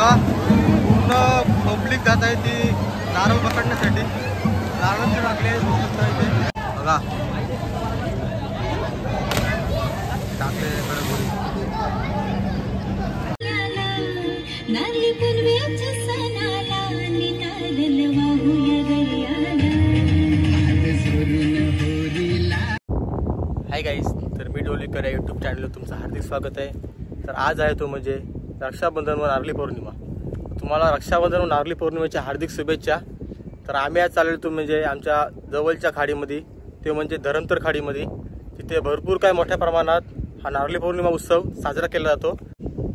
बघा पूर्ण पब्लिक जात आहे ती नारळ पकडण्यासाठी. नारळ टाकले बघा टाकले हाय गाईस, तर मी डोलीकर या यूट्यूब चॅनलवर तुमचं हार्दिक स्वागत आहे. तर आज आहे तो म्हणजे रक्षाबंधन व नारळी पौर्णिमा. तुम्हाला रक्षाबंधन व नारळी पौर्णिमेच्या हार्दिक शुभेच्छा. तर आम्ही आज चाललो तो म्हणजे आमच्या जवळच्या खाडीमध्ये, ते म्हणजे धरमतर खाडीमध्ये. तिथे भरपूर काय मोठ्या प्रमाणात हा नारळी पौर्णिमा उत्सव साजरा केला जातो.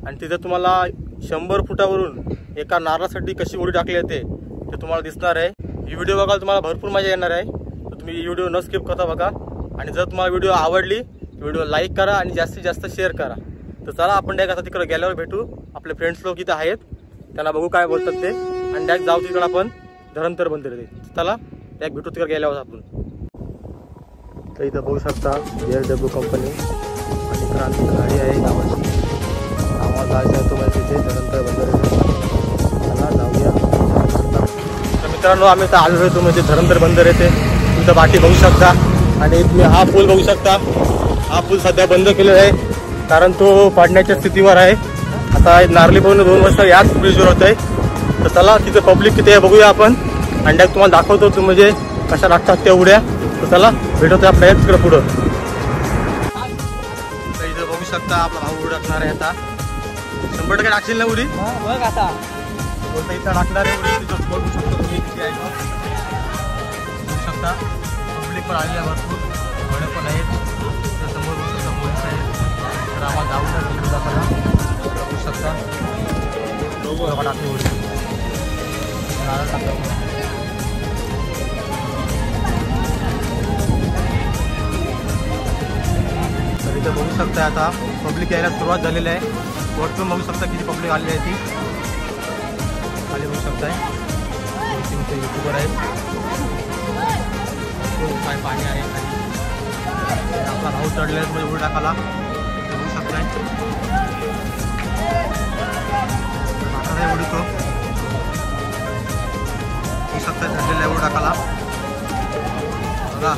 आणि तिथे तुम्हाला 100 फुटावरून एका नारळासाठी कशी उडी टाकली जाते ते तुम्हाला दिसणार आहे. ही व्हिडिओ बघायला तुम्हाला भरपूर मजा येणार आहे. तर तुम्ही ही व्हिडिओ न स्किप करता बघा. आणि जर तुम्हाला व्हिडिओ आवडली व्हिडिओ लाईक करा आणि जास्तीत जास्त शेअर करा. तर चला आपण डायरेक्ट आता तिकडे गेल्यावर भेटू. आपले फ्रेंड्स लोक इथे आहेत, त्यांना बघू काय बोलतात ते, आणि डायरेक्ट जाऊ तिकडे आपण धरमतर बंदर येते. चला डायरेक्ट भेटू तिकडे गेल्यावर आपण. तर इथं बघू शकता BSW कंपनी आणि क्रांती गाडी आहे गावाची. आम्हाला जायचं आहे तो म्हणजे तिथे धरमतर बंदर येते. चला जाऊया. तर मित्रांनो आम्ही इथं आलो होतो म्हणजे धरमतर बंदर येते. इथं बाटी बघू शकता आणि तुम्ही हा पूल बघू शकता. हा पूल सध्या बंद केलेला आहे कारण तो पाडण्याच्या स्थितीवर आहे. आता नारळी पौर्णिमा 2 वर्ष याच ब्रिजवर होत आहे. तर चला तिथे पब्लिक किती आहे बघूया आपण. आणि डायरेक्ट तुम्हाला दाखवतो तो म्हणजे कशा लागतात त्या उड्या. तर चला भेटवतो आपल्या तिकडे पुढं. तर इथं बघू शकता आपला भाऊ उडी टाकणार आहे. आता 100% टाकशील ना उडी? बघ आता बोलता इथं टाकणार आहे उडी. तिथं बघू शकता तुम्ही किती आहे बघू शकता. पब्लिक पण आलेली आहे, भरपूर घोडे पण आहेत. तर समोर बघू शकता पोलीस आहेत. तर आम्हाला जाऊन उडी टाकायला बघू शकता. टाकली उडी नारळ टाकलं. तर इथं बघू शकता आता पब्लिक यायला सुरुवात झालेली आहे. वरतून बघू शकता किती पब्लिक आलेली आहे. ती खाली बघू शकताय युट्यूबर आहेत. काय पाणी आहे खाली. आपला भाऊ चढले म्हणजे उडी टाकायला बघू शकताय. टाकणार उडी तो बघू शकताय. चढलेला आहे उडी टाकायला बघा.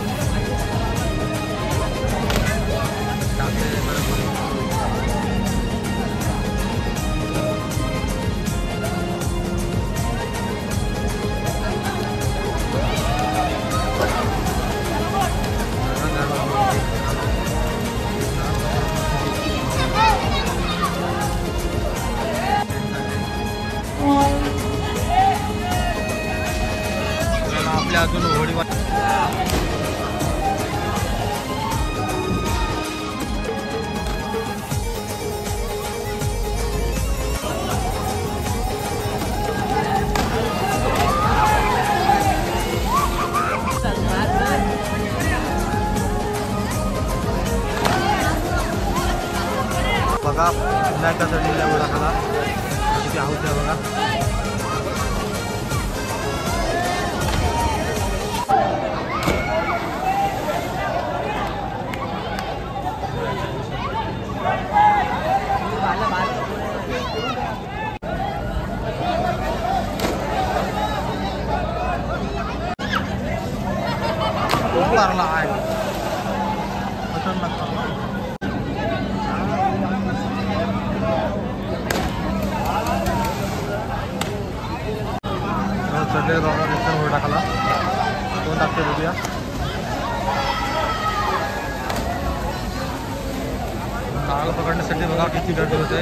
आपल्या अजून होडी बघा. पुन्हा एकदा चढलेल्या उडाखाला किती आहोत त्या बघा. मारला आहे चढले वर टाकाला. कोण टाकते बघूया. नारळ पकडण्यासाठी बघा किती गर्दी होते.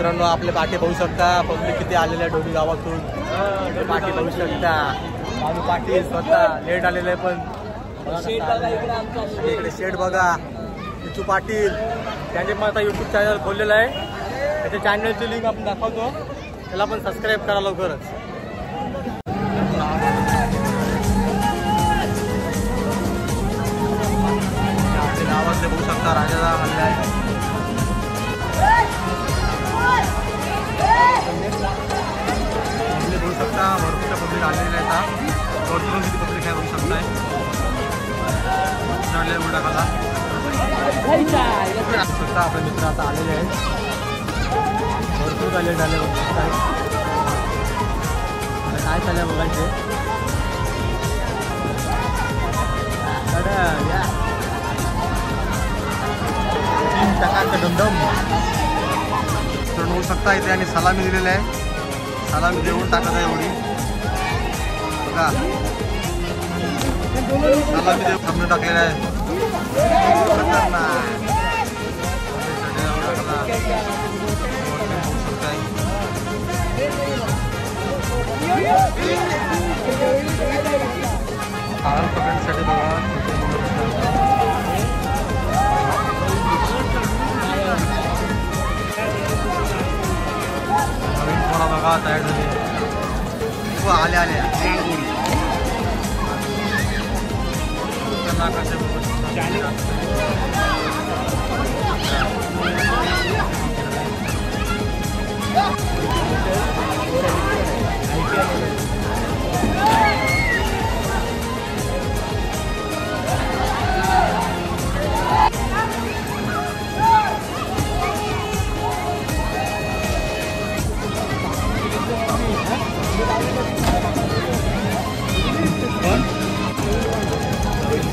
मित्रांनो आपले पाठी बघू शकता, पब्लिक किती आलेले आहे डोंगी गावातून. पाठी बघू शकता, आम्ही पाठी स्वतः लेट आलेले आहे. पण इकडे शेड बघा, विचू पाटील त्याचे पण आता यूट्यूब चॅनल खोललेलं आहे. त्याच्या चॅनलची लिंक आपण दाखवतो, त्याला पण सबस्क्राईब करा लवकरच. गावातले बघू शकता राजाचा हल्ला आहे. पब्लिक बघू शकता, भरपूर पब्लिक आलेले आहेत. भरपूर किती पब्लिक आहे बघू शकताय. बुलढाणाला स्वतः आपले मित्र आता आलेले आहेत. भरपूर आले झाले बघू शकताय. काय चाललंय बघायचे. दमदम तर होऊ शकता इथे. आणि सलामी दिलेली आहे, सलामी देऊन टाकत आहे एवढी बघा. सलामी देऊन सामने टाकलेला आहे. कारण पकडण्यासाठी बघा बघा तयार झाले. आले आले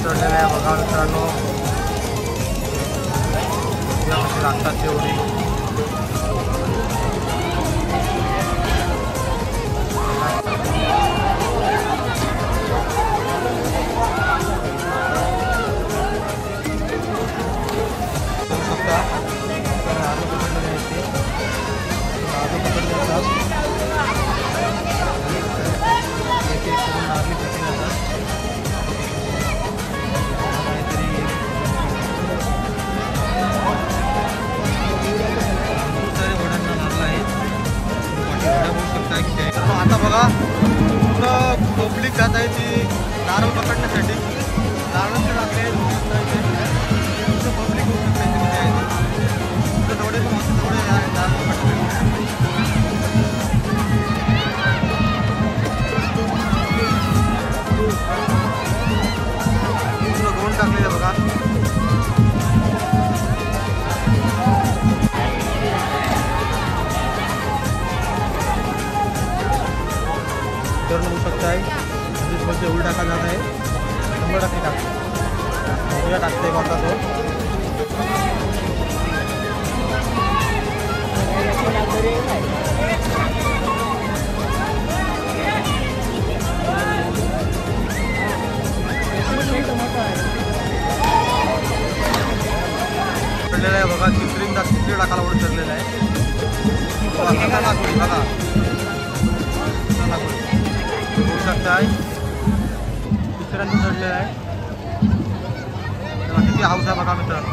चढलेलं आहे बघा मित्रांनो. लागतात तेवढी आता बघा पूर्ण पब्लिक जात आहे ती नारळ पकडण्यासाठी. नारळ टाकले पब्लिक थोडे थोडे नारळ पूर्ण गोल टाकलेलं बघा. तर होऊ शकता आहे म्हणजे उल टाका जात आहे. 100% टाकते बघूया टाकते कोणता तो. चढलेला आहे बघा. तिसरी टाकाला वर चढलेला आहे बघा. होऊ शकता आहे तिसऱ्यांदा चढलेला आहे. किती हाऊस आहे बघा मित्रांनो.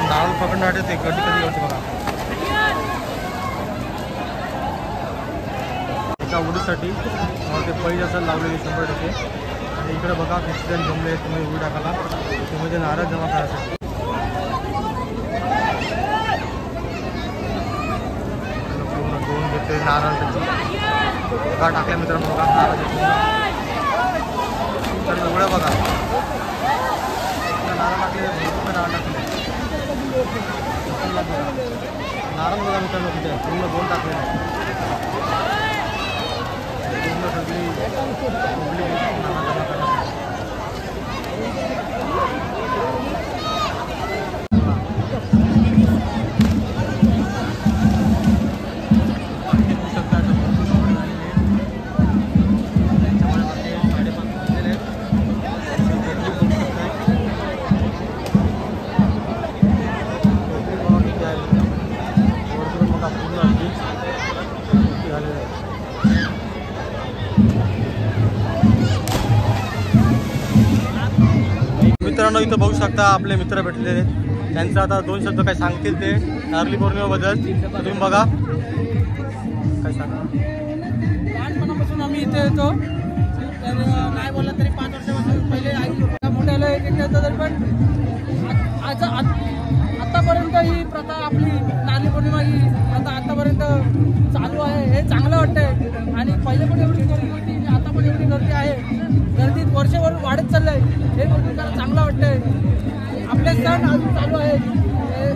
नारळ पकडण्यासाठी ते कधी कधी होते बघा. एका उडीसाठी ते पैसे असं लावलेले 100%. आणि इकडे बघा किती जण जमले तुम्ही उडी टाकायला. ते म्हणजे नारळ जमा करायसाठी पूर्ण दोन घेतले नारळ त्याची बघा टाकल्या मित्रांनो. बघा नारळ तर एवढं बघा नारळ टाकले. नारळ टाकले नारळ बघा मित्रांनो कुठे पूर्ण दोन टाकले आहे. पूर्ण सगळी मित्रांनो इथं बघू शकता आपले मित्र भेटलेले आहेत, त्यांचं आता 2 शब्द काय सांगतील ते नारळी पौर्णिमेबद्दल. तुम्ही बघा काय सांगा. लहानपणापासून आम्ही इथे येतो, तर नाही बोलला तरी 5 वर्षापासून पहिले आई मोठ्याला एक येतं, तरी पण आतापर्यंत ही प्रथा आपली नारळी पौर्णिमा ही प्रथा आतापर्यंत चालू आहे. हे चांगलं वाटतंय. आणि पहिले पण एवढी गर्दी होती, आता पण एवढी गर्दी आहे. गर्दीत वर्षभर वाढत चाललंय, हे बघून मला चांगलं वाटतंय. आपले सण अजून चालू आहेत,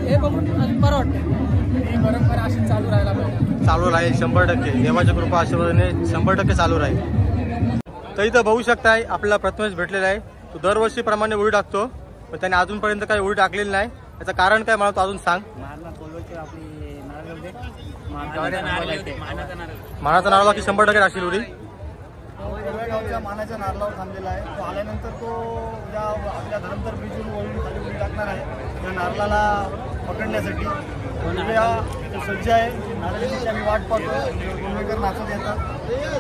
हे बघून अजून बरं वाटतंय. ही परंपरा अशी चालू राहायला पाहिजे. चालू राहील 100%. देवाच्या कृपा आशीर्वादाने 100% चालू राहील. तर इथं बघू शकताय आपल्याला प्रथमेश भेटलेला आहे. तो दरवर्षीप्रमाणे उडी टाकतो, पण त्याने अजूनपर्यंत काही उडी टाकलेली नाही. याचं कारण काय मला तो अजून सांग. मानाचा नारळ बाकी 100% टाकशील उडी. गावच्या मानाच्या नारळावर थांबलेला आहे. तो आल्यानंतर तो ज्या आपल्या धरमतर ब्रिजवरून वळून खाली उडी टाकणार आहे. त्या नारळाला पकडण्यासाठी सज्ज आहे. नारळाची आम्ही वाट पाहतो. गोंधळकर नाचत येतात.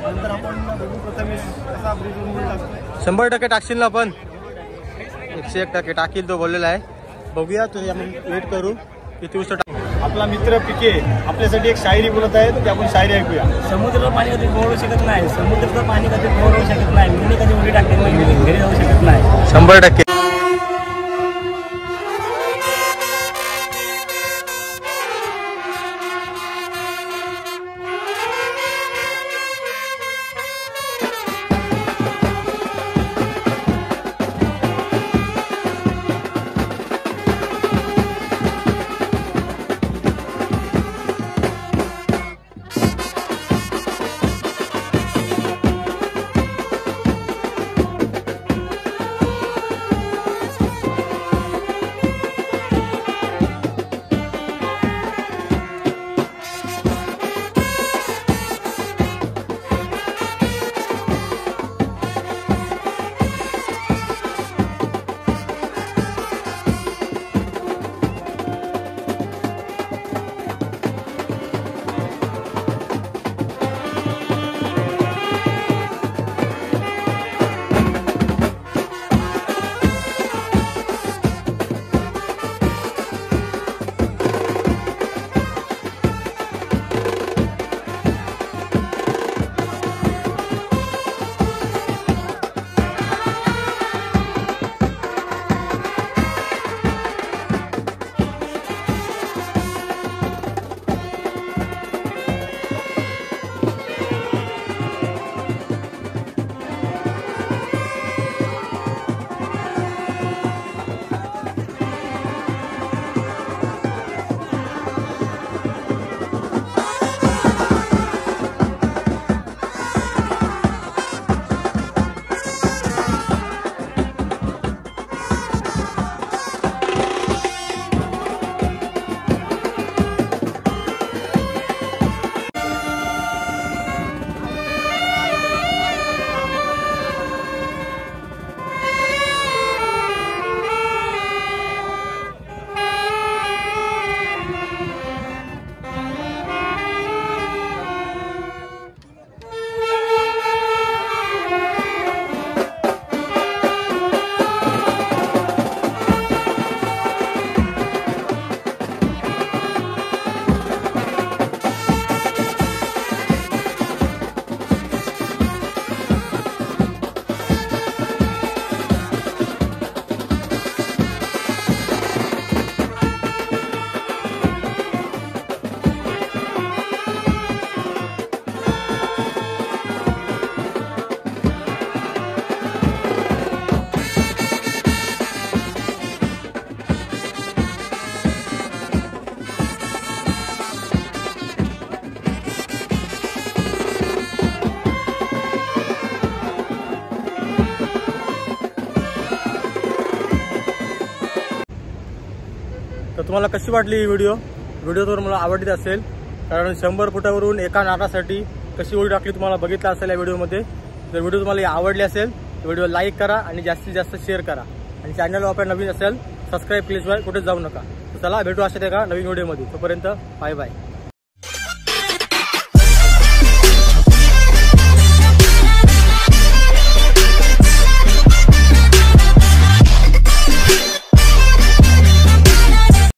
नंतर आपण बघू प्रथमेश कसा ब्रिजवरून उडी टाकतो. 100% टाकशील ना. पण 101% टाकील तो बोललेला आहे. बघूया तुझी आपण वेट करू किती उशीर. आपला मित्र पिके आपल्यासाठी एक शायरी बोलत आहे, तर ती आपण शायरी ऐकूया. समुद्राचं पाणी कधी गोड होऊ शकत नाही, समुद्राचं पाणी कधी गोड होऊ शकत नाही, मी कधी उडी टाकते नाही, घरी जाऊ शकत नाही. 100%. तर तुम्हाला कशी वाटली ही व्हिडिओ तर मला आवडली असेल, कारण 100 फुटावरून एका नारळासाठी कशी उडी टाकली तुम्हाला बघितलं असेल या व्हिडिओमध्ये. जर व्हिडिओ तुम्हाला आवडली असेल तर व्हिडिओ लाईक करा आणि जास्तीत जास्त शेअर करा आणि चॅनलवर आपण नवीन असेल सबस्क्राईब केल्याशिवाय कुठे जाऊ नका. चला भेटू अशा एका नवीन व्हिडिओमध्ये. तोपर्यंत बाय बाय.